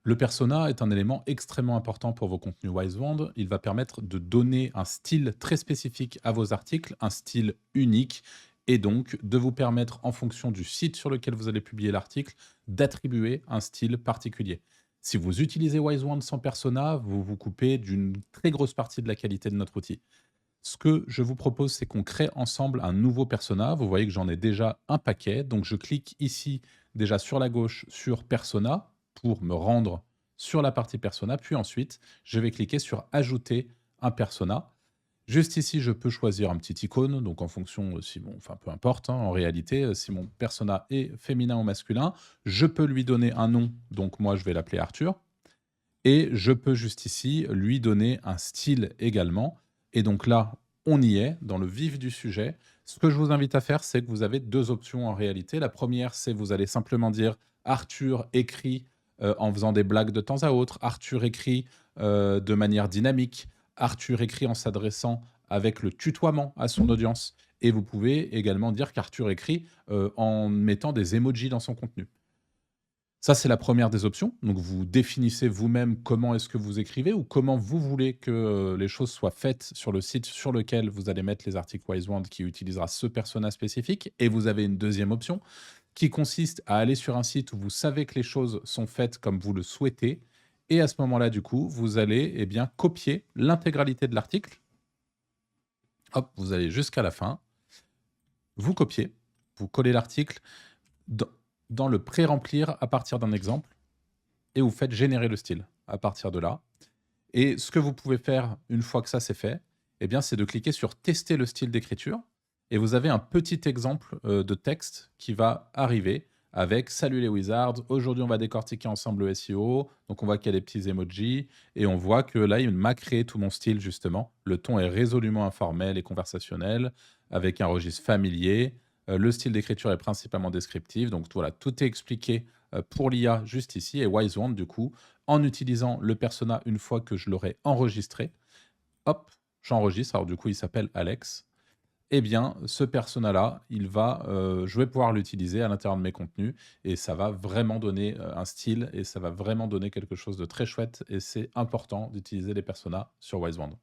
Le persona est un élément extrêmement important pour vos contenus Wisewand. Il va permettre de donner un style très spécifique à vos articles, un style unique, et donc de vous permettre, en fonction du site sur lequel vous allez publier l'article, d'attribuer un style particulier. Si vous utilisez Wisewand sans persona, vous vous coupez d'une très grosse partie de la qualité de notre outil. Ce que je vous propose, c'est qu'on crée ensemble un nouveau persona. Vous voyez que j'en ai déjà un paquet. Donc, je clique ici, déjà sur la gauche, sur persona pour me rendre sur la partie persona. Puis ensuite, je vais cliquer sur ajouter un persona. Juste ici, je peux choisir un petit icône. Donc, en fonction, si mon, enfin, peu importe, hein, en réalité, si mon persona est féminin ou masculin, je peux lui donner un nom. Donc, moi, je vais l'appeler Arthur. Et je peux juste ici lui donner un style également. Et donc là, on y est, dans le vif du sujet. Ce que je vous invite à faire, c'est que vous avez 2 options en réalité. La première, c'est vous allez simplement dire: «Arthur écrit, en faisant des blagues de temps à autre. Arthur écrit, de manière dynamique. Arthur écrit en s'adressant avec le tutoiement à son audience». Et vous pouvez également dire qu'Arthur écrit, en mettant des emojis dans son contenu. Ça, c'est la première des options. Donc vous définissez vous-même comment est-ce que vous écrivez ou comment vous voulez que, les choses soient faites sur le site sur lequel vous allez mettre les articles Wisewand qui utilisera ce persona spécifique. Et vous avez une deuxième option qui consiste à aller sur un site où vous savez que les choses sont faites comme vous le souhaitez. Et à ce moment-là, du coup, vous allez, eh bien, copier l'intégralité de l'article. Hop, vous allez jusqu'à la fin, vous copiez, vous collez l'article dans dans le pré-remplir à partir d'un exemple et vous faites générer le style à partir de là. Et ce que vous pouvez faire une fois que ça c'est fait, eh bien, c'est de cliquer sur tester le style d'écriture et vous avez un petit exemple de texte qui va arriver avec: «Salut les wizards, aujourd'hui on va décortiquer ensemble le SEO». Donc on voit qu'il y a des petits emojis et on voit que là, il m'a créé tout mon style justement. Le ton est résolument informel et conversationnel avec un registre familier. Le style d'écriture est principalement descriptif. Donc voilà, tout est expliqué pour l'IA juste ici. Et Wisewand, du coup, en utilisant le persona une fois que je l'aurai enregistré, hop, j'enregistre. Alors du coup, il s'appelle Alex. Eh bien, ce persona-là, je vais pouvoir l'utiliser à l'intérieur de mes contenus et ça va vraiment donner un style et ça va vraiment donner quelque chose de très chouette. Et c'est important d'utiliser les personas sur Wisewand.